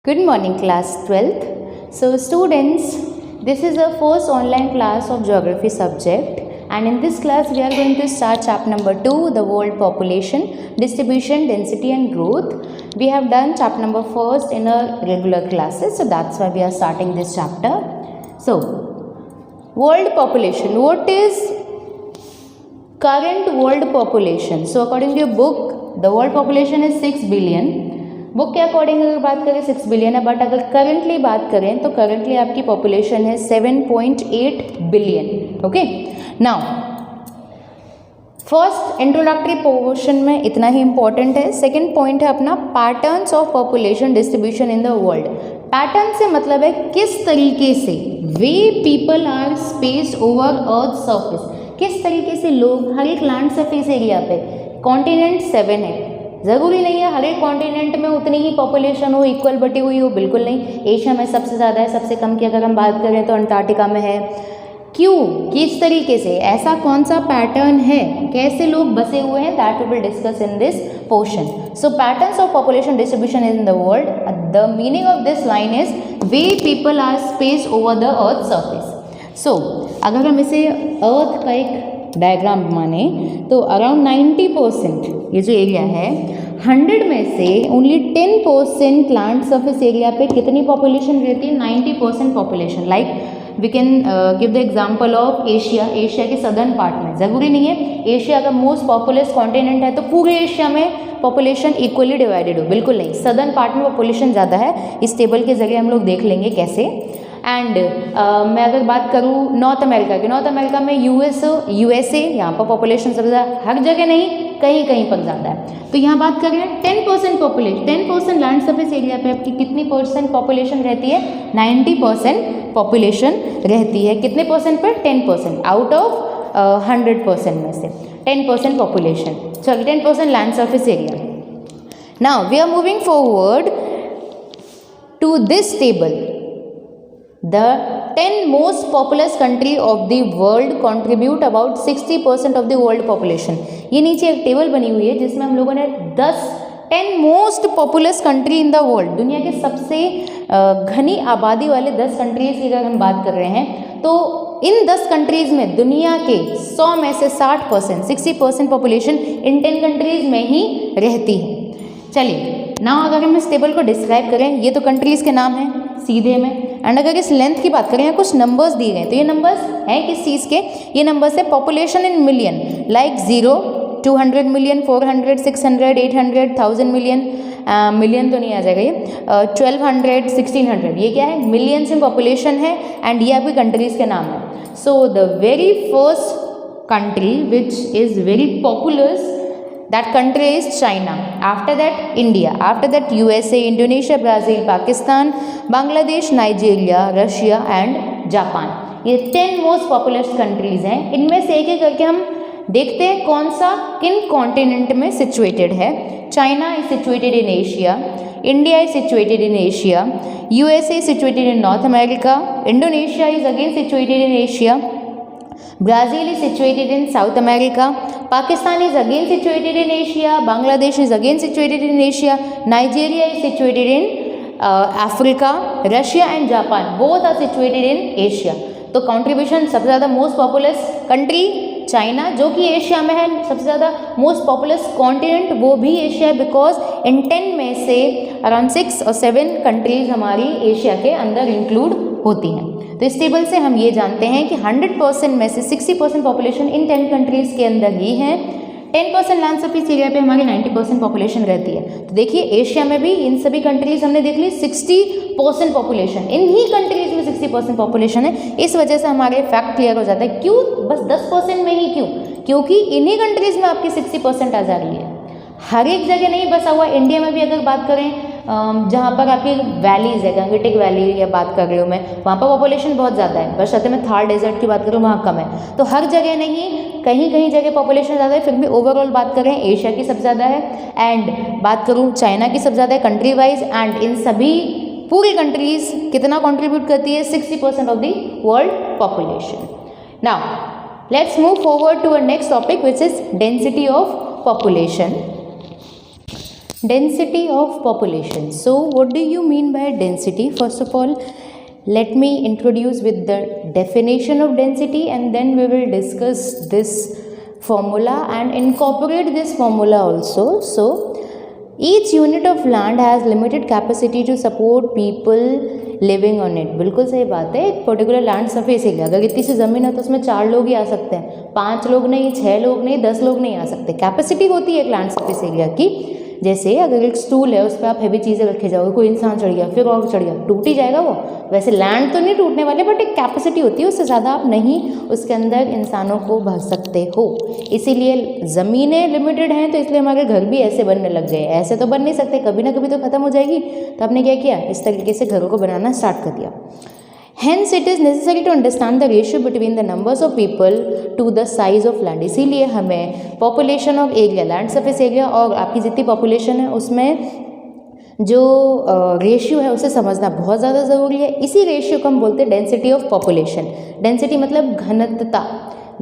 Good morning, class 12th. So, students, this is our first online class of geography subject, and in this class, we are going to start chapter number 2, the world population, distribution, density, and growth. We have done chapter number 1 in our regular classes, so that's why we are starting this chapter. So, world population. What is current world population? So, according to your book, the world population is 6 billion. Book के according अगर बात करें 6 billion है, but अगर currently बात करें तो currently आपकी पॉपुलेशन है 7.8 billion. Okay, now first introductory portion में इतना ही इंपॉर्टेंट है. सेकंड पॉइंट है अपना patterns of population distribution in the world. Pattern से मतलब है किस तरीके से way people are space over earth surface, किस तरीके से लोग हर एक लैंड सरफेस एरिया पे. कॉन्टिनेंट 7 है, ज़रूरी नहीं है हर एक कॉन्टिनेंट में उतनी ही पॉपुलेशन हो, इक्वल बटी हुई हो, बिल्कुल नहीं. एशिया में सबसे ज़्यादा है, सबसे कम की अगर हम बात करें तो अंटार्कटिका में है. क्यों, किस तरीके से, ऐसा कौन सा पैटर्न है, कैसे लोग बसे हुए हैं, that we will discuss in this portion. So patterns of population distribution in the world, the meaning of this line is way people are space over the earth surface. So अगर हम इसे अर्थ का एक डायग्राम माने तो around 90% ये जो area है 100 में से ओनली 10% लैंड सरफेस एरिया पे कितनी पॉपुलेशन रहती है, 90% population. Like we can give the example of Asia. Asia के सदर्न पार्ट में, ज़रूरी नहीं है एशिया का मोस्ट पॉपुलस कॉन्टिनेंट है तो पूरे एशिया में पॉपुलेशन इक्वली डिवाइडेड हो, बिल्कुल नहीं. सदर्न पार्ट में पॉपुलेशन ज़्यादा है, इस टेबल के जरिए हम लोग देख लेंगे कैसे. एंड मैं अगर बात करूँ नॉर्थ अमेरिका की, नॉर्थ अमेरिका में यूएसए यहाँ पर पॉपुलेशन सबसे ज़्यादा, हर जगह नहीं, कहीं कहीं पर ज़्यादा है. तो यहाँ बात करें 10% पॉपुलेशन, 10% लैंड सरफेस एरिया पे आपकी कितनी परसेंट पॉपुलेशन रहती है, 90% पॉपुलेशन रहती है. कितने परसेंट पर, 10%. आउट ऑफ 100% में से 10% population, sorry 10% land surface area. Now we are moving forward to this table. The 10 most populous country of the world contribute about 60% of the world population. ये नीचे एक टेबल बनी हुई है जिसमें हम लोगों ने 10 most populous country in the world, दुनिया के सबसे घनी आबादी वाले 10 कंट्रीज की अगर हम बात कर रहे हैं तो इन 10 कंट्रीज में दुनिया के 100 में से 60% पॉपुलेशन इन 10 कंट्रीज में ही रहती है. चलिए ना, अगर हम इस टेबल को डिस्क्राइब करें, ये तो कंट्रीज़ के नाम हैं सीधे में, एंड अगर इस लेंथ की बात करें, कुछ नंबर्स दिए गए तो ये नंबर्स हैं किस चीज़ के, ये नंबर्स है population in million. Like 0, 200 million, 400, 600, 800, 1000 million. Million तो नहीं आ जाएगा ये, 1200, 1600, ये क्या है, मिलियंस में पॉपुलेशन है. एंड ये आपकी कंट्रीज़ के नाम है. So the very first country which is very populace, that country is China. After that India. After that USA, Indonesia, Brazil, Pakistan, Bangladesh, Nigeria, Russia and Japan. ये 10 most populous countries हैं. इनमें से एक एक करके हम देखते हैं कौन सा किन कॉन्टिनेंट में सिचुएटेड है. China is situated in Asia, India is situated in Asia, USA is situated in north America, Indonesia is again situated in Asia, Brazil is situated in South America, Pakistan is again situated in Asia, Bangladesh is again situated in Asia, Nigeria is situated in Africa, Russia and Japan both are situated in Asia. तो contribution सबसे ज़्यादा most populous country China, जो कि Asia में है. सबसे ज़्यादा most populous continent वो भी एशिया है, बिकॉज इन 10 में से अराउंड 6 और 7 कंट्रीज हमारी एशिया के अंदर इंक्लूड होती हैं. तो इस टेबल से हम ये जानते हैं कि 100% में से 60% पॉपुलेशन इन 10 कंट्रीज़ के अंदर ही है. 10% लैंड सरफेस एरिया पे हमारी 90% पॉपुलेशन रहती है. तो देखिए एशिया में भी इन सभी कंट्रीज़ हमने देख ली 60% पॉपुलेशन, इन ही कंट्रीज़ में 60% पॉपुलेशन है. इस वजह से हमारे फैक्ट क्लियर हो जाता है. क्यों बस 10% में ही, क्यों, क्योंकि इन्हीं कंट्रीज़ में आपकी 60% आ जा रही है. हर एक जगह नहीं बसा हुआ. इंडिया में भी अगर बात करें जहाँ पर आपकी वैलीज़ है, गंगेटिक वैली या बात कर रही हूँ मैं, वहाँ पर पॉपुलेशन बहुत ज़्यादा है. बशर्ते मैं थार डेजर्ट की बात करूँ वहाँ कम है. तो हर जगह नहीं, कहीं कहीं जगह पॉपुलेशन ज़्यादा है. फिर भी ओवरऑल बात करें एशिया की सबसे ज़्यादा है, एंड बात करूँ चाइना की सबसे ज़्यादा है कंट्री वाइज. एंड इन सभी पूरी कंट्रीज़ कितना कॉन्ट्रीब्यूट करती है, 60% of the world population. Now let's move forward to a next topic which is density of population. Density of population. So what do you mean by density? First of all, let me introduce with the definition of density, and then we will discuss this formula and incorporate this formula also. So each unit of land has limited capacity to support people living on it. बिल्कुल सही बात है. एक particular land surface area, अगर इतनी सी ज़मीन है तो उसमें 4 लोग ही आ सकते हैं, 5 लोग नहीं, 6 लोग नहीं, 10 लोग नहीं आ सकते. कैपेसिटी होती है एक लैंड सरफेस एरिया की. जैसे अगर एक स्टूल है, उस पर आप हैवी चीज़ें रखे जाओगे, कोई इंसान चढ़ गया, फिर और चढ़ गया, टूट ही जाएगा वो. वैसे लैंड तो नहीं टूटने वाले, बट एक कैपेसिटी होती है, उससे ज़्यादा आप नहीं उसके अंदर इंसानों को भर सकते हो. इसीलिए ज़मीनें लिमिटेड हैं, तो इसलिए हमारे घर भी ऐसे बनने लग गए. ऐसे तो बन नहीं सकते, कभी ना कभी तो ख़त्म हो जाएगी. तो आपने क्या किया, इस तरीके से घरों को बनाना स्टार्ट कर दिया. Hence it is necessary to understand the ratio between the numbers of people to the size of land. इसीलिए हमें population of area, land surface area और आपकी जितनी पॉपुलेशन है उसमें जो रेशियो है उसे समझना बहुत ज़्यादा ज़रूरी है. इसी रेशियो को हम बोलते हैं डेंसिटी ऑफ पॉपुलेशन. डेंसिटी मतलब घनत्वता,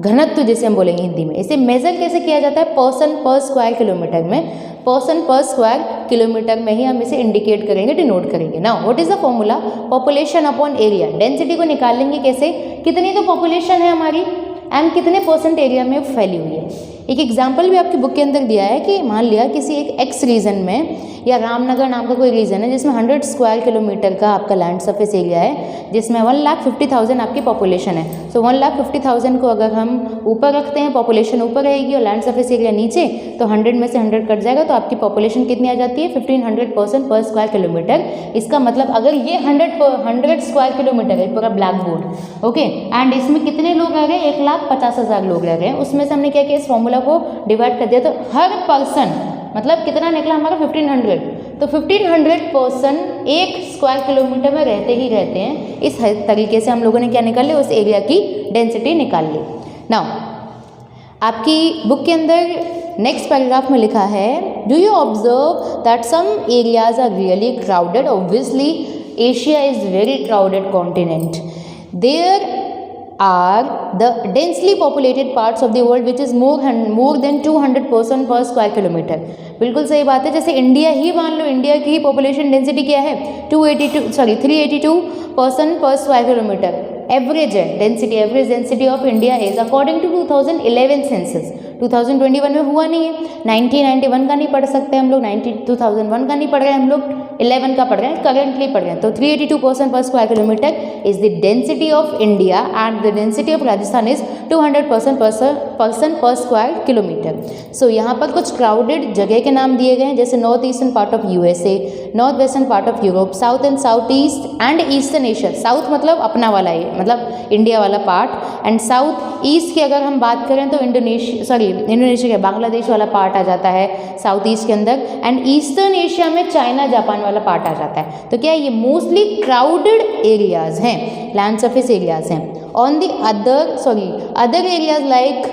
घनत्व जिसे हम बोलेंगे हिंदी में. इसे मेज़र कैसे किया जाता है, पर्सन पर स्क्वायर किलोमीटर में. पर्सन पर स्क्वायर किलोमीटर में ही हम इसे इंडिकेट करेंगे, डिनोट करेंगे. Now what is the formula, population upon area. Density को निकालेंगे कैसे, कितनी तो पॉपुलेशन है हमारी एंड कितने परसेंट एरिया में फैली हुई है. एक एग्जाम्पल भी आपकी बुक के अंदर दिया है कि मान लिया किसी एक एक्स रीजन में, या रामनगर नाम का कोई रीजन है जिसमें 100 स्क्वायर किलोमीटर का आपका लैंड सरफेस एरिया है, जिसमें 1,50,000 आपकी पॉपुलेशन है. सो 1,50,000 को अगर हम ऊपर रखते हैं, पॉपुलेशन ऊपर रहेगी और लैंड सरफेस एरिया नीचे, तो 100 में से 100 कट जाएगा, तो आपकी पॉपुलेशन कितनी आ जाती है, 1500 पर्सन पर स्क्वायर किलोमीटर. इसका मतलब अगर ये 100 स्क्वायर किलोमीटर है पूरा ब्लैक बोर्ड, ओके, एंड इसमें कितने लोग रह गए, 1,50,000 लोग रह गए. उसमें से हमने क्या किया, इस फॉर्मूला को डिवाइड कर दिया, तो हर पर्सन मतलब कितना निकला हमारा 1500. तो 1500 पर्सन 1 स्क्वायर किलोमीटर में रहते ही रहते हैं. इस तरीके से हम लोगों ने क्या निकाल लिया, उस एरिया की डेंसिटी निकाल ली. नाउ आपकी बुक के अंदर नेक्स्ट पैराग्राफ में लिखा है, do you observe that some areas are really crowded. Obviously Asia is very crowded continent. There are the densely populated parts of the world which is more than 200 person per square kilometer. बिल्कुल सही बात है. जैसे India ही मान लो, India की ही population density क्या है, 382 person per square kilometre. Average है density, average density of India is according to 2011 census. 2021 में हुआ नहीं है. 1991 का नहीं पढ़ सकते हम लोग, 2001 का नहीं पढ़ रहे हम लोग, 11 का पढ़ रहे हैं, करेंटली पढ़ रहे हैं. तो 382 person per square kilometre is the density of India and the density of Rajasthan is 200 person per square kilometre. सो यहाँ पर कुछ क्राउडेड जगह के नाम दिए गए हैं, जैसे north eastern part of USA, north western part of Europe, south and south east and eastern Asia. South मतलब अपना वाला है, मतलब इंडिया वाला पार्ट, एंड साउथ ईस्ट की अगर हम बात करें तो इंडोनेशिया का बांग्लादेश वाला पार्ट आ जाता है साउथ ईस्ट के अंदर, एंड ईस्टर्न एशिया में चाइना जापान वाला पार्ट आ जाता है. तो क्या ये मोस्टली क्राउडेड एरियाज हैं, लैंड सरफेस एरियाज हैं. On the other areas like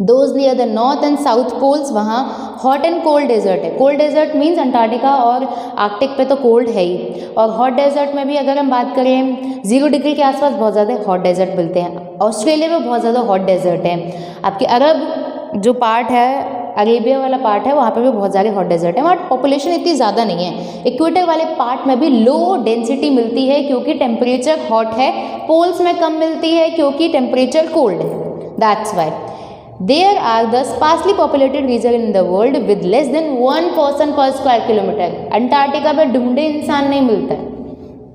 those near the north and south poles, वहाँ हॉट एंड कोल्ड डेजर्ट है. कोल्ड डेजर्ट मीन्स अंटार्कटिका और आर्कटिक पे तो कोल्ड है ही, और हॉट डेजर्ट में भी अगर हम बात करें 0 डिग्री के आसपास बहुत ज़्यादा हॉट डेजर्ट मिलते हैं. ऑस्ट्रेलिया में बहुत ज़्यादा हॉट डेजर्ट है. आपके अरब जो पार्ट है, अरेबिया वाला पार्ट है, वहाँ पे भी बहुत सारे हॉट डेजर्ट है. वहाँ पॉपुलेशन इतनी ज़्यादा नहीं है. इक्वेटर वाले पार्ट में भी लो डेंसिटी मिलती है क्योंकि टेम्परेचर हॉट है. पोल्स में कम मिलती है क्योंकि टेम्परेचर कोल्ड है. That's why there are the sparsely populated region in the world with less than 1 person per square kilometer. Antarctica में ढूंढे इंसान नहीं मिलता है,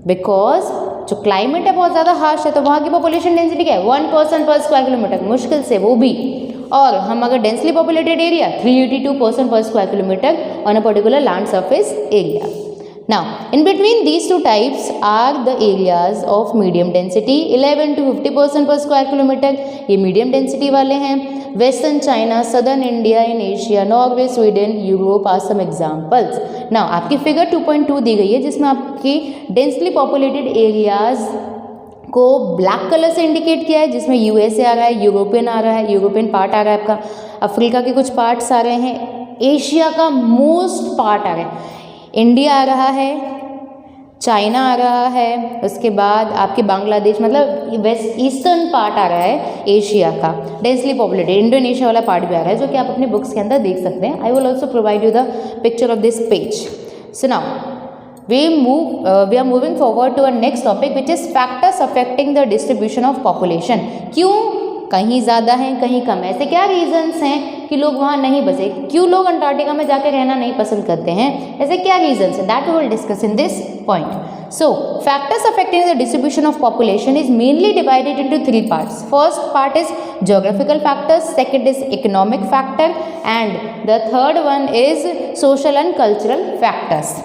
बिकॉज जो क्लाइमेट है बहुत ज़्यादा हार्श है, तो वहाँ की पॉपुलेशन डेंसिटी क्या है, 1 person per square kilometer, मुश्किल से वो भी. और हम अगर densely populated area 382 person per square kilometer on a particular land surface area. Now, in between these two types are the areas of medium density, 11 to 50 person per square kilometer. ये medium density वाले हैं. Western China, Southern India in Asia, Norway, Sweden, Europe are some examples. Now, आपकी figure 2.2 दी गई है जिसमें आपकी densely populated areas को black colour से इंडिकेट किया है, जिसमें यूएसए आ रहा है, यूरोपियन आ रहा है, यूरोपियन पार्ट आ रहा है आपका, अफ्रीका के कुछ पार्ट्स आ रहे हैं, एशिया का मोस्ट पार्ट आ रहा है, इंडिया आ रहा है, चाइना आ रहा है, उसके बाद आपके बांग्लादेश, मतलब वेस्ट ईस्टर्न पार्ट आ रहा है एशिया का, डेंसली पॉपुलेटेड। इंडोनेशिया वाला पार्ट भी आ रहा है, जो कि आप अपने बुक्स के अंदर देख सकते हैं। I will also provide you the picture of this page. So now we are moving forward to our next topic, which is factors affecting the distribution of population। क्यों कहीं ज़्यादा हैं कहीं कम है, ऐसे क्या रीजंस हैं कि लोग वहाँ नहीं बसे, क्यों लोग अंटार्कटिका में जाकर रहना नहीं पसंद करते हैं, ऐसे क्या रीजंस हैं, that we will discuss in this point. So factors affecting the distribution of population is mainly divided into 3 parts. First part is geographical factors, second is economic factor, and the third one is social and cultural factors.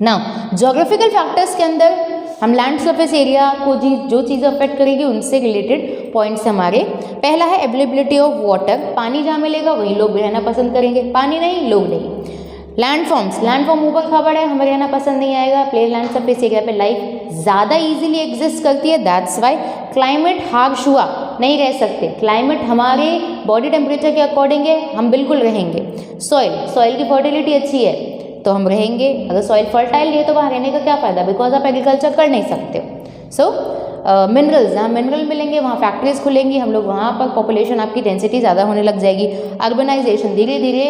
Now geographical factors के अंदर हम land surface area को जो चीज़ें affect करेगी उनसे related points हमारे। पहला है अवेलेबिलिटी ऑफ वाटर, पानी जहाँ मिलेगा वहीं लोग रहना पसंद करेंगे, पानी नहीं लोग नहीं। लैंड फॉर्म ऊपर खबर है, हमें रहना पसंद नहीं आएगा। प्लेन लैंड सरफेस एरिया पे लाइफ ज़्यादा इजीली एग्जिस्ट करती है, दैट्स वाई। क्लाइमेट हार्श हुआ नहीं रह सकते, क्लाइमेट हमारे बॉडी टेम्परेचर के अकॉर्डिंग है, हम बिल्कुल रहेंगे। सॉइल की फर्टिलिटी अच्छी है तो हम रहेंगे, अगर सॉइल फर्टाइल नहीं है तो वहाँ रहने का क्या फ़ायदा, बिकॉज आप एग्रीकल्चर कर नहीं सकते हो। सो मिनरल्स, जहाँ मिनरल मिलेंगे वहाँ फैक्ट्रीज खुलेंगी, हम लोग वहाँ पर पॉपुलेशन आपकी डेंसिटी ज़्यादा होने लग जाएगी। अर्बनाइजेशन, धीरे धीरे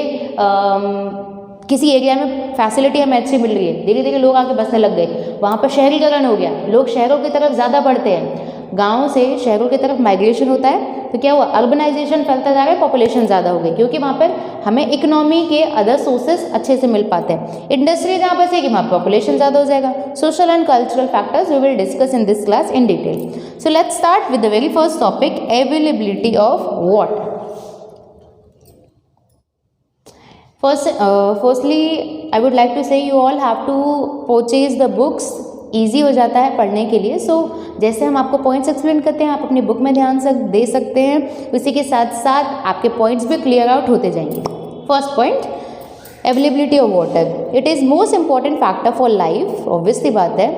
किसी एरिया में फैसिलिटी हमें अच्छी मिल रही है, धीरे धीरे लोग आके बसने लग गए, वहाँ पर शहरीकरण हो गया, लोग शहरों की तरफ ज़्यादा बढ़ते हैं, गाँव से शहरों की तरफ माइग्रेशन होता है, तो क्या हुआ, अर्बनाइजेशन फैलता जा रहा है, पॉपुलेशन ज़्यादा हो गई, क्योंकि वहाँ पर हमें इकोनॉमी के अदर सोर्सेज अच्छे से मिल पाते हैं। इंडस्ट्री जहाँ बसेगी वहाँ पॉपुलेशन ज़्यादा हो जाएगा। Social and cultural factors we will discuss in this class in detail. So let's start with the very first topic, availability of water. Firstly, I would like to say you all have to purchase the books, easy हो जाता है पढ़ने के लिए। सो जैसे हम आपको points explain करते हैं आप अपनी बुक में ध्यान से दे सकते हैं, उसी के साथ साथ आपके पॉइंट्स भी क्लियर आउट होते जाएंगे। First point, availability of water, it is most important factor for life. Obviously बात है,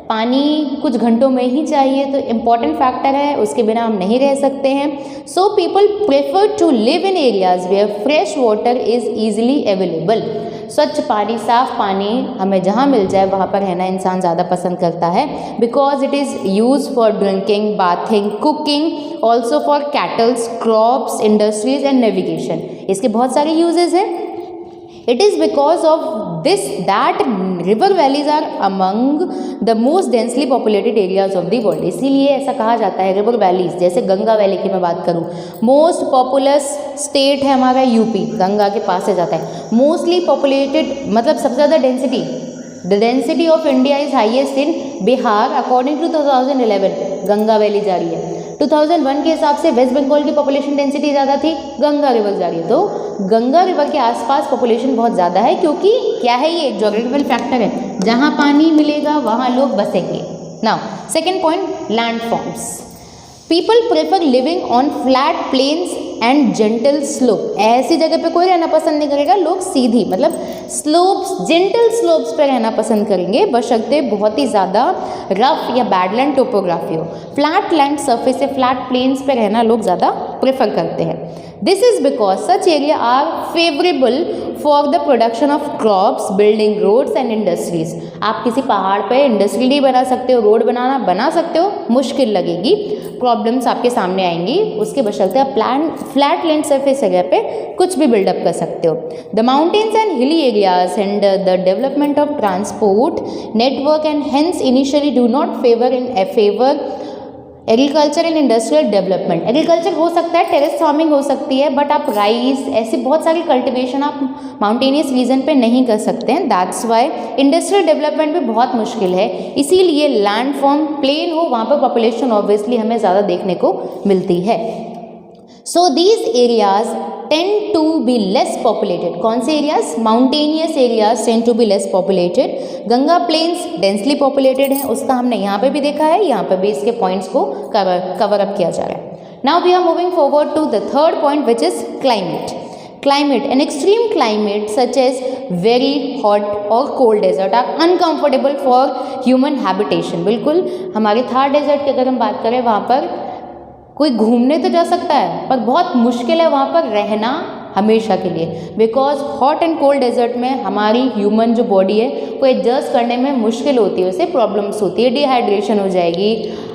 पानी कुछ घंटों में ही चाहिए तो इम्पॉर्टेंट फैक्टर है, उसके बिना हम नहीं रह सकते हैं। So people prefer to live in areas where fresh water is easily available. स्वच्छ पानी, साफ पानी हमें जहाँ मिल जाए वहाँ पर रहना इंसान ज़्यादा पसंद करता है, because it is use for drinking, bathing, cooking, also for kettles, crops, industries and navigation. इसके बहुत सारे यूजेज हैं। It is because of this that river valleys are among the most densely populated areas of the world। इसीलिए ऐसा कहा जाता है river valleys, जैसे गंगा वैली की मैं बात करूँ, मोस्ट पॉपुलस स्टेट है हमारा यूपी, गंगा के पास से जाता है। मोस्टली पॉपुलेटेड मतलब सबसे ज़्यादा density, the density of India is highest in Bihar according to 2011, Ganga valley जा रही है। 2001 के हिसाब से वेस्ट बंगाल की पॉपुलेशन डेंसिटी ज़्यादा थी, गंगा रिवर जा रही है, तो गंगा रिवर के आसपास पॉपुलेशन बहुत ज़्यादा है, क्योंकि क्या है, ये ज्योग्राफिकल फैक्टर है, जहाँ पानी मिलेगा वहाँ लोग बसेंगे। Now second point, land forms, people prefer living on flat plains and gentle slope. ऐसी जगह पे कोई रहना पसंद नहीं करेगा, लोग सीधी मतलब स्लोप्स, जेंटल स्लोप्स पे रहना पसंद करेंगे, बशर्ते बहुत ही ज़्यादा रफ या बैडलैंड टोपोग्राफी हो। फ्लैट लैंड सरफेस से फ्लैट प्लेन्स पे रहना लोग ज़्यादा प्रेफर करते हैं। This is because such area are favourable for the production of crops, building roads and industries. आप किसी पहाड़ पे इंडस्ट्री नहीं बना सकते हो, रोड बना सकते हो, मुश्किल लगेगी, प्रॉब्लम्स आपके सामने आएंगी, उसके बशर्ते आप फ्लैट लैंड सरफेस जगह पे कुछ भी बिल्डअप कर सकते हो। The mountains and hilly areas and the development of transport network and hence initially do not favour agriculture and industrial development. Agriculture हो सकता है, टेरेस फार्मिंग हो सकती है, बट आप राइस ऐसी बहुत सारी कल्टिवेशन आप माउंटेनियस रीजन पे नहीं कर सकते हैं, दैट्स वाई इंडस्ट्रियल डेवलपमेंट भी बहुत मुश्किल है। इसीलिए लैंड फॉर्म प्लेन हो वहाँ पर पॉपुलेशन ऑब्वियसली हमें ज़्यादा देखने को मिलती है। So these areas tend to be less populated. कौन से areas? Mountainous areas tend to be less populated. Ganga plains densely populated हैं, उसका हमने यहाँ पे भी देखा है, यहाँ पे भी इसके पॉइंट्स को कवर अप किया जा रहा है। Now we are moving forward to the third point which is climate. Climate, an extreme climate such as very hot or cold desert are uncomfortable for human habitation। बिल्कुल हमारे Thar desert की अगर हम बात करें, वहाँ पर कोई घूमने तो जा सकता है पर बहुत मुश्किल है वहाँ पर रहना हमेशा के लिए, because hot and cold desert में हमारी ह्यूमन जो बॉडी है वो एडजस्ट करने में मुश्किल होती है, उससे प्रॉब्लम्स होती है, डिहाइड्रेशन हो जाएगी,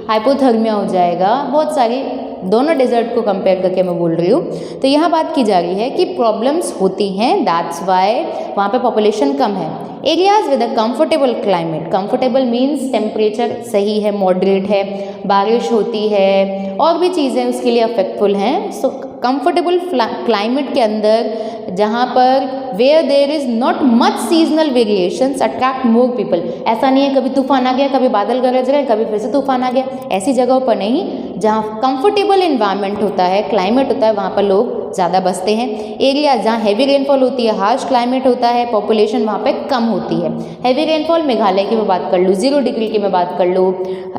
हाइपोथर्मिया हो जाएगा, बहुत सारी, दोनों डेजर्ट को कंपेयर करके मैं बोल रही हूँ। तो यहाँ बात की जा रही है कि प्रॉब्लम्स होती हैं, दैट्स वाई वहाँ पे पॉपुलेशन कम है। Areas with a comfortable climate, comfortable means temperature सही है, मॉडरेट है, बारिश होती है और भी चीज़ें उसके लिए अफेक्टफुल हैं। सो कंफर्टेबल क्लाइमेट के अंदर जहाँ पर where there is not much seasonal variations attract more people, ऐसा नहीं है कभी तूफान आ गया, कभी बादल गरज रहे, कभी फिर से तूफान आ गया, ऐसी जगहों पर नहीं, जहाँ कंफर्टेबल इन्वायरमेंट होता है, क्लाइमेट होता है, वहाँ पर लोग ज़्यादा बसते हैं। एरिया जहाँ हैवी रेनफॉल होती है, हार्श क्लाइमेट होता है, पॉपुलेशन वहाँ पे कम होती है। हैवी रेनफॉल मेघालय की मैं बात कर लूँ, 0 डिग्री की मैं बात कर लूँ,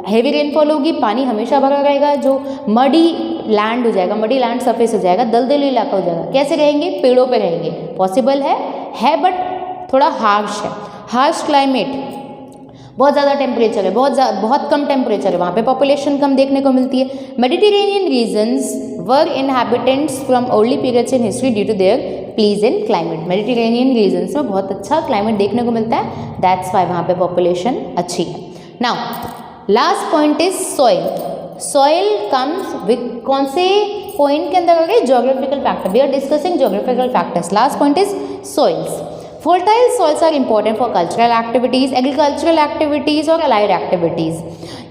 हैवी रेनफॉल होगी, पानी हमेशा भरा रहेगा, जो मडी लैंड हो जाएगा, मडी लैंड सरफेस हो जाएगा, दलदली इलाका हो जाएगा। कैसे रहेंगे? पेड़ों पे रहेंगे, पॉसिबल है बट थोड़ा हार्श है। हार्श क्लाइमेट, बहुत ज़्यादा टेम्परेचर है, बहुत कम टेम्परेचर है, वहाँ पे पॉपुलेशन कम देखने को मिलती है। Mediterranean regions were inhabitants from early periods in history due to their pleasant climate, Mediterranean regions में बहुत अच्छा क्लाइमेट देखने को मिलता है, दैट्स वाई वहाँ पे पॉपुलेशन अच्छी है। Now last point is soil. Soil comes with कौन से पॉइंट के अंदर आ गए? Geographical factor, we are discussing geographical factors. Last point is soils. Fertile soils are important for cultural activities, agricultural activities और allied activities।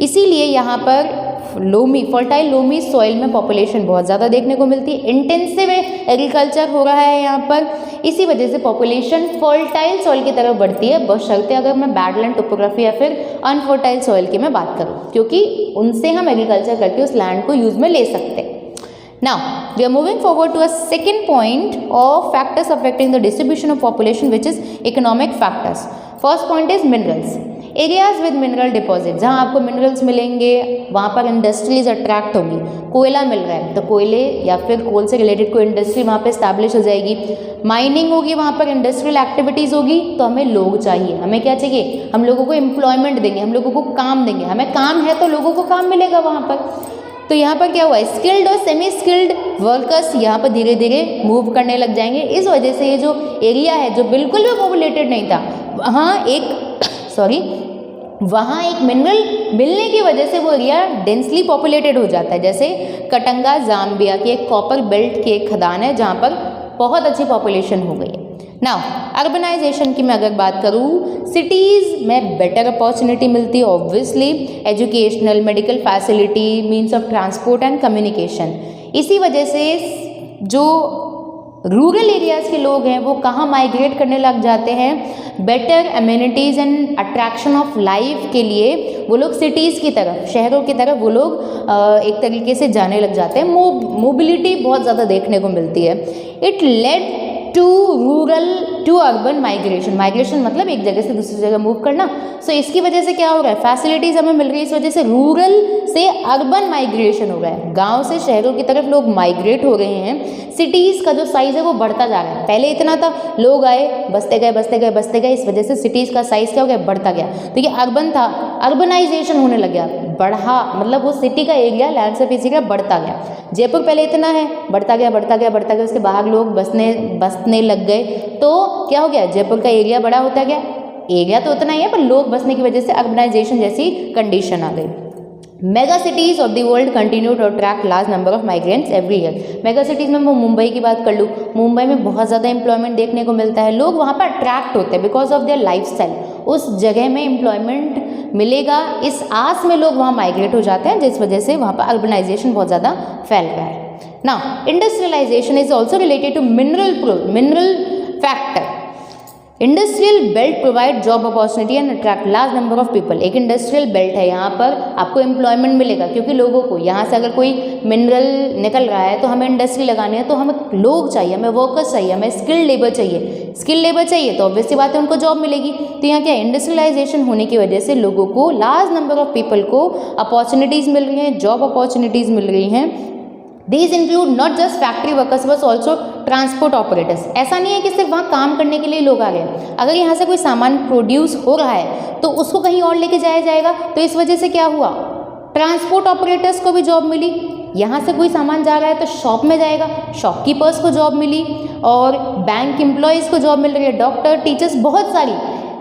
इसीलिए यहाँ पर फर्टाइल लोमी सॉइल में पॉपुलेशन बहुत ज़्यादा देखने को मिलती है, इंटेंसिव एग्रीकल्चर हो रहा है यहाँ पर, इसी वजह से पॉपुलेशन फर्टाइल सॉइल की तरफ बढ़ती है, बशर्ते अगर मैं बैडलैंड टोपोग्राफी या फिर अनफर्टाइल सॉइल की मैं बात करूँ, क्योंकि उनसे हम एग्रीकल्चर करके उस लैंड को यूज़ में ले सकते हैं। Now, we are moving forward to a second point of factors affecting the distribution of population, which is economic factors. First point is minerals. Areas with mineral deposits, जहाँ आपको minerals मिलेंगे वहाँ पर इंडस्ट्रीज अट्रैक्ट होंगी। कोयला मिल रहा है तो कोयले या फिर कोल से रिलेटेड कोई इंडस्ट्री वहाँ पे स्टैब्लिश हो जाएगी। माइनिंग होगी, वहाँ पर इंडस्ट्रियल एक्टिविटीज़ होगी, तो हमें लोग चाहिए। हमें क्या चाहिए? हम लोगों को एम्प्लॉयमेंट देंगे, हम लोगों को काम देंगे, हमें काम है तो लोगों को काम मिलेगा वहाँ पर। तो यहाँ पर क्या हुआ है? स्किल्ड और सेमी स्किल्ड वर्कर्स यहाँ पर धीरे धीरे मूव करने लग जाएंगे। इस वजह से ये जो एरिया है जो बिल्कुल भी पॉपुलेटेड नहीं था, वहाँ एक मिनरल मिलने की वजह से वो एरिया डेंसली पॉपुलेटेड हो जाता है। जैसे कटंगा जाम्बिया की एक कॉपर बेल्ट की एक खदान है जहाँ पर बहुत अच्छी पॉपुलेशन हो गई है। नाउ अर्बनाइजेशन की मैं अगर बात करूँ, सिटीज़ में बेटर अपॉर्चुनिटी मिलती है, obviously educational, medical facility, means of transport and communication. इसी वजह से जो रूरल एरियाज़ के लोग हैं वो कहाँ माइग्रेट करने लग जाते हैं? Better amenities and attraction of life के लिए वो लोग सिटीज़ की तरफ, शहरों की तरफ वो लोग एक तरीके से जाने लग जाते हैं। मोबिलिटी बहुत ज़्यादा देखने को मिलती है। It led to rural to urban migration, migration मतलब एक जगह से दूसरी जगह मूव करना। सो इसकी वजह से क्या हो रहा है? फैसिलिटीज़ हमें मिल रही है, इस वजह से रूरल से अर्बन माइग्रेशन हो रहा है, गांव से शहरों की तरफ लोग माइग्रेट हो रहे हैं। सिटीज़ का जो साइज़ है वो बढ़ता जा रहा है। पहले इतना था, लोग आए, बसते गए, इस वजह से सिटीज़ का साइज़ क्या हो गया? बढ़ता गया। तो ये अर्बन था, अर्बनाइजेशन होने लग गया, बढ़ा, मतलब वो सिटी का एरिया, लैंड सरफेस एरिया बढ़ता गया। जयपुर पहले इतना है, बढ़ता गया, उसके बाहर लोग बसने लग गए, तो क्या हो गया? जयपुर का एरिया बड़ा होता गया। एरिया तो उतना ही है पर लोग बसने की वजह से अर्बनाइजेशन जैसी कंडीशन आ गई। Mega cities of the world continue to attract large number of migrants every year. Mega cities में मैं मुंबई की बात कर लूँ, मुंबई में बहुत ज़्यादा एम्प्लॉयमेंट देखने को मिलता है, लोग वहाँ पर अट्रैक्ट होते हैं बिकॉज ऑफ देयर लाइफस्टाइल। उस जगह में एम्प्लॉयमेंट मिलेगा, इस आस में लोग वहाँ माइग्रेट हो जाते हैं, जिस वजह से वहाँ पर अर्बनाइजेशन बहुत ज़्यादा फैल रहा है। Now, industrialization is also related to mineral factor. Industrial belt provide job opportunity and attract large number of people. एक इंडस्ट्रियल बेल्ट है, यहाँ पर आपको एम्प्लॉयमेंट मिलेगा क्योंकि लोगों को यहाँ से अगर कोई मिनरल निकल रहा है तो हमें इंडस्ट्री लगानी है, तो हमें लोग चाहिए, हमें वर्कर्स चाहिए, हमें स्किल्ड लेबर चाहिए। स्किल्ड लेबर चाहिए तो ऑब्वियसली बात है उनको जॉब मिलेगी। तो यहाँ क्या, इंडस्ट्रियलाइजेशन होने की वजह से लोगों को, लार्ज नंबर ऑफ पीपल को अपॉर्चुनिटीज़ मिल रही हैं, जॉब अपॉर्चुनिटीज़ मिल रही हैं। These include not just factory workers but also transport operators। ऐसा नहीं है कि सिर्फ वहाँ काम करने के लिए लोग आ गए, अगर यहाँ से कोई सामान प्रोड्यूस हो रहा है तो उसको कहीं और लेके जाया जाएगा, तो इस वजह से क्या हुआ, ट्रांसपोर्ट ऑपरेटर्स को भी जॉब मिली। यहाँ से कोई सामान जा रहा है तो शॉप में जाएगा, शॉपकीपर्स को जॉब मिली और बैंक एम्प्लॉयज़ को जॉब मिल रही है, डॉक्टर, टीचर्स, बहुत सारी।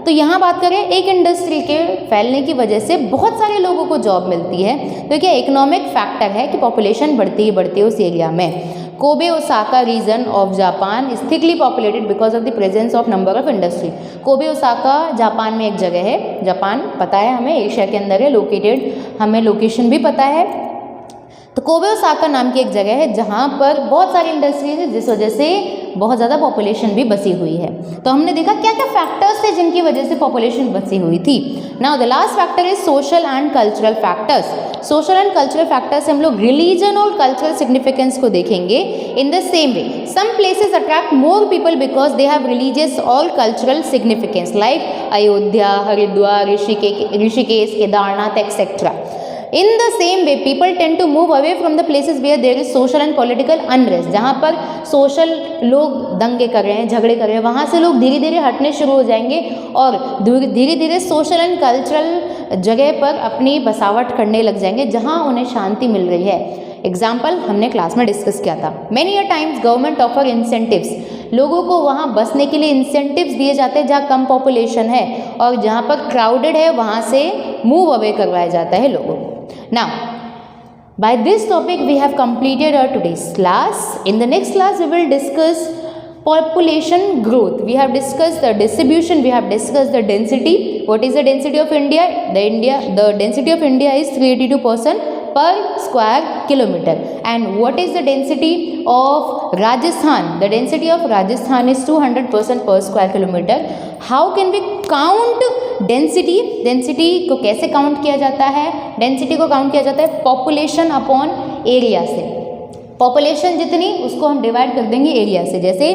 तो यहाँ बात करें एक इंडस्ट्री के फैलने की वजह से बहुत सारे लोगों को जॉब मिलती है। तो क्या इकोनॉमिक फैक्टर है कि पॉपुलेशन बढ़ती ही बढ़ती है उस एरिया में। Kobe Osaka region of Japan is thickly populated because of the presence of number of industry. Kobe Osaka Japan में एक जगह है, जापान पता है हमें एशिया के अंदर है लोकेटेड, हमें लोकेशन भी पता है। तो कोबे ओसाका नाम की एक जगह है जहाँ पर बहुत सारी इंडस्ट्रीज है जिस वजह से बहुत ज़्यादा पॉपुलेशन भी बसी हुई है। तो हमने देखा क्या क्या फैक्टर्स थे जिनकी वजह से पॉपुलेशन बसी हुई थी। Now the last factor is social and cultural factors. Social and cultural factors से हम लोग रिलीजन और कल्चरल सिग्निफिकेंस को देखेंगे। In the same way some places attract more people because they have religious और cultural significance like Ayodhya, Haridwar, Rishikesh, Kedarnath etcetera. In the same way, people tend to move away from the places where there is social and political unrest. जहाँ पर social लोग दंगे कर रहे हैं, झगड़े कर रहे हैं, वहाँ से लोग धीरे धीरे हटने शुरू हो जाएंगे और धीरे धीरे सोशल एंड कल्चरल जगह पर अपनी बसावट करने लग जाएंगे जहाँ उन्हें शांति मिल रही है। एग्जाम्पल हमने क्लास में डिस्कस किया था। Many a times government offer incentives. लोगों को वहाँ बसने के लिए इंसेंटिव्स दिए जाते हैं जहाँ कम पॉपुलेशन है और जहाँ पर क्राउडेड है वहाँ से मूव अवे करवाया जाता है लोगों को। Now, by this topic we have completed our today's class. In the next class we will discuss population growth. We have discussed the distribution, we have discussed the density. What is the density of India? The density of India is 382% per square kilometer. And what is the density of Rajasthan? The density of Rajasthan is 200% per square kilometer. How can we count density? Density को कैसे count किया जाता है? Density को count किया जाता है population upon area से। पॉपुलेशन जितनी उसको हम डिवाइड कर देंगे एरिया से। जैसे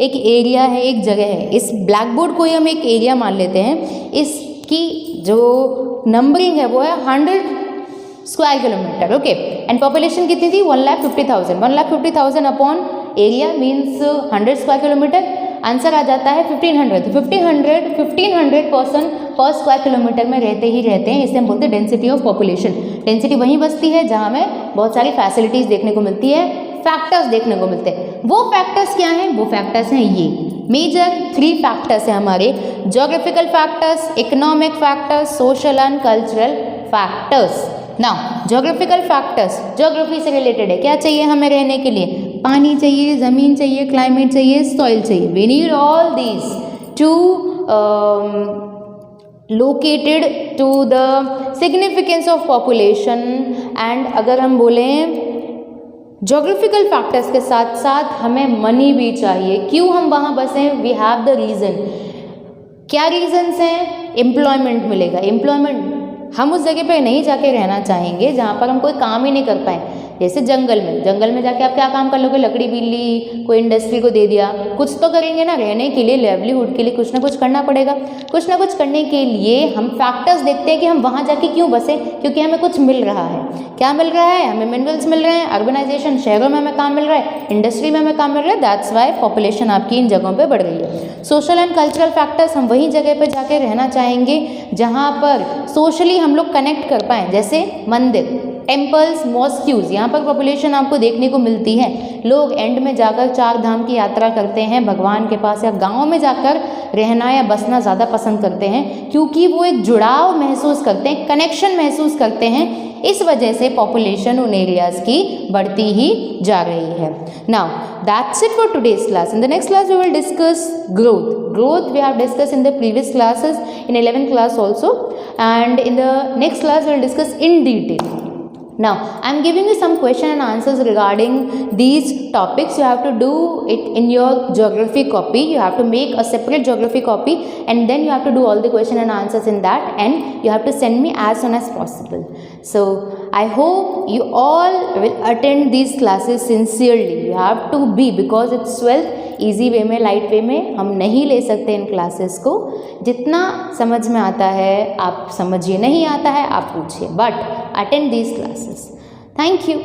एक एरिया है, एक जगह है, इस ब्लैक बोर्ड को ही हम एक एरिया मान लेते हैं। इसकी जो नंबरिंग है वो है 100 square kilometre, okay. And population कितनी थी? 1,50,000। 1,50,000 upon area means 100 square kilometre. Answer आ जाता है 1500। 1500% पर स्क्वायर किलोमीटर में रहते ही रहते हैं, इसे हम बोलते हैं डेंसिटी ऑफ पॉपुलेशन। डेंसिटी वहीं बसती है जहाँ हमें बहुत सारी फैसिलिटीज़ देखने को मिलती है, फैक्टर्स देखने को मिलते हैं। वो फैक्टर्स क्या हैं? वो फैक्टर्स हैं ये मेजर 3 फैक्टर्स हैं हमारे, geographical factors, economic factors, social and cultural factors. Now geographical factors geography से रिलेटेड है। क्या चाहिए हमें रहने के लिए? पानी चाहिए, ज़मीन चाहिए, क्लाइमेट चाहिए, सॉइल चाहिए। We need all these to located to the significance of population. And अगर हम बोलें ज्योग्राफिकल फैक्टर्स के साथ साथ हमें मनी भी चाहिए। क्यों हम वहाँ बसें? We have the reason. क्या रीजन्स हैं? एम्प्लॉयमेंट मिलेगा। एम्प्लॉयमेंट, हम उस जगह पे नहीं जाके रहना चाहेंगे जहाँ पर हम कोई काम ही नहीं कर पाए। जैसे जंगल में जाके आप क्या काम कर लोगे? लकड़ी बीन ली, कोई इंडस्ट्री को दे दिया, कुछ तो करेंगे ना। रहने के लिए, लाइवलीहुड के लिए कुछ ना कुछ करना पड़ेगा। कुछ ना कुछ करने के लिए हम फैक्टर्स देखते हैं कि हम वहाँ जाके क्यों बसे, क्योंकि हमें कुछ मिल रहा है। क्या मिल रहा है? हमें मिनरल्स मिल रहे हैं, अर्बनाइजेशन, शहरों में हमें काम मिल रहा है, इंडस्ट्री में हमें काम मिल रहा है। दैट्स वाई पॉपुलेशन आपकी इन जगहों पर बढ़ रही है। सोशल एंड कल्चरल फैक्टर्स, हम वही जगह पर जाके रहना चाहेंगे जहाँ पर सोशली हम लोग कनेक्ट कर पाएँ, जैसे मंदिर, टेम्पल्स, मॉस्क्यूज। यहाँ पर पॉपुलेशन आपको देखने को मिलती है। लोग एंड में जाकर 4 धाम की यात्रा करते हैं भगवान के पास, या गाँव में जाकर रहना या बसना ज़्यादा पसंद करते हैं क्योंकि वो एक जुड़ाव महसूस करते हैं, कनेक्शन महसूस करते हैं। इस वजह से पॉपुलेशन उन एरियाज़ की बढ़ती ही जा रही है। Now that's it for today's class. In the next class we will discuss growth we have discussed in the previous classes in 11th class also, and in the next class we will discuss in detail. Now I am giving you some question and answers regarding these topics. You have to do it in your geography copy. You have to make a separate geography copy and then you have to do all the question and answers in that, and you have to send me as soon as possible. So I hope you all will attend these classes sincerely. You have to be, because it's 12th, easy way में, light वे में हम नहीं ले सकते इन classes को। जितना समझ में आता है आप समझिए, नहीं आता है आप पूछिए, but attend these classes. Thank you.